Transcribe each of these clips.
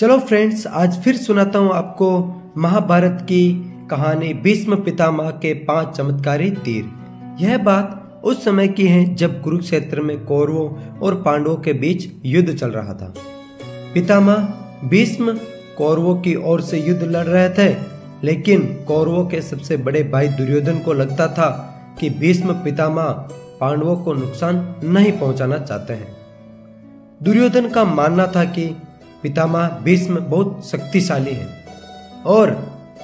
चलो फ्रेंड्स, आज फिर सुनाता हूँ आपको महाभारत की कहानी भीष्म पितामह के 5 चमत्कारी तीर। यह बात उस समय की है जब कुरुक्षेत्र में कौरवों और पांडवों के बीच युद्ध चल रहा था। पितामह भीष्म कौरवों की ओर से युद्ध लड़ रहे थे, लेकिन कौरवों के सबसे बड़े भाई दुर्योधन को लगता था कि भीष्म पितामह पांडवों को नुकसान नहीं पहुंचाना चाहते हैं। दुर्योधन का मानना था कि पितामह भीष्म बहुत शक्तिशाली है और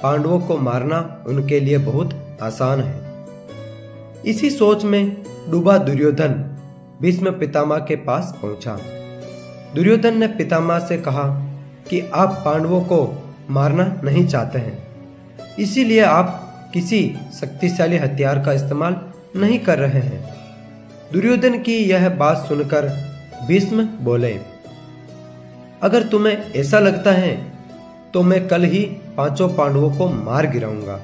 पांडवों को मारना उनके लिए बहुत आसान है। इसी सोच में डूबा दुर्योधन भीष्म पितामह के पास पहुंचा। दुर्योधन ने पितामह से कहा कि आप पांडवों को मारना नहीं चाहते हैं, इसीलिए आप किसी शक्तिशाली हथियार का इस्तेमाल नहीं कर रहे हैं। दुर्योधन की यह बात सुनकर भीष्म बोले, अगर तुम्हें ऐसा लगता है तो मैं कल ही 5 पांडवों को मार गिराऊंगा।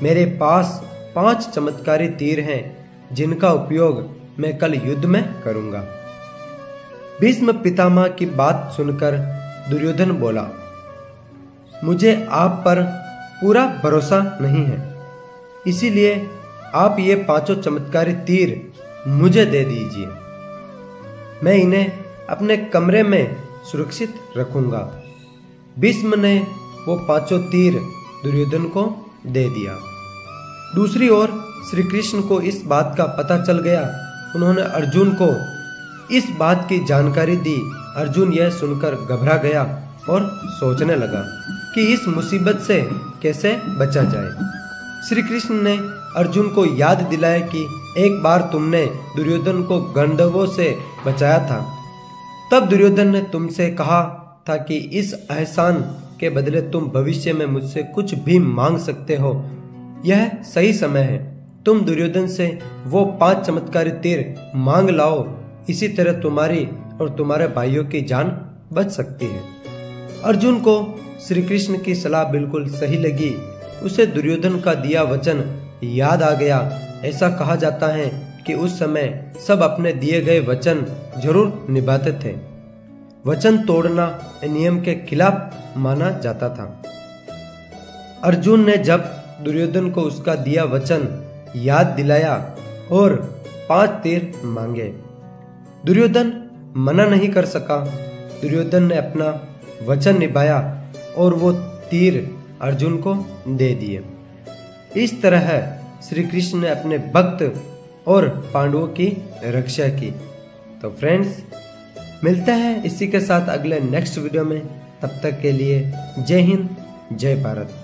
मेरे पास 5 चमत्कारी तीर हैं जिनका उपयोग मैं कल युद्ध में करूंगा। भीष्म पितामह की बात सुनकर दुर्योधन बोला, मुझे आप पर पूरा भरोसा नहीं है, इसीलिए आप ये 5 चमत्कारी तीर मुझे दे दीजिए। मैं इन्हें अपने कमरे में सुरक्षित रखूंगा। भीष्म ने वो 5 तीर दुर्योधन को दे दिया। दूसरी ओर श्री कृष्ण को इस बात का पता चल गया। उन्होंने अर्जुन को इस बात की जानकारी दी। अर्जुन यह सुनकर घबरा गया और सोचने लगा कि इस मुसीबत से कैसे बचा जाए। श्री कृष्ण ने अर्जुन को याद दिलाया कि एक बार तुमने दुर्योधन को गंधर्वों से बचाया था। तब दुर्योधन ने तुमसे कहा था कि इस एहसान के बदले तुम भविष्य में मुझसे कुछ भी मांग सकते हो। यह सही समय है, तुम दुर्योधन से वो 5 चमत्कारी तीर मांग लाओ। इसी तरह तुम्हारी और तुम्हारे भाइयों की जान बच सकती है। अर्जुन को श्री कृष्ण की सलाह बिल्कुल सही लगी। उसे दुर्योधन का दिया वचन याद आ गया। ऐसा कहा जाता है कि उस समय सब अपने दिए गए वचन जरूर निभाते थे। वचन तोड़ना नियम के खिलाफ माना जाता था। अर्जुन ने जब दुर्योधन को उसका दिया वचन याद दिलाया और 5 तीर मांगे, दुर्योधन मना नहीं कर सका। दुर्योधन ने अपना वचन निभाया और वो तीर अर्जुन को दे दिए। इस तरह श्री कृष्ण ने अपने भक्त और पांडवों की रक्षा की। तो फ्रेंड्स, मिलते हैं इसी के साथ अगले नेक्स्ट वीडियो में। तब तक के लिए जय हिंद, जय भारत।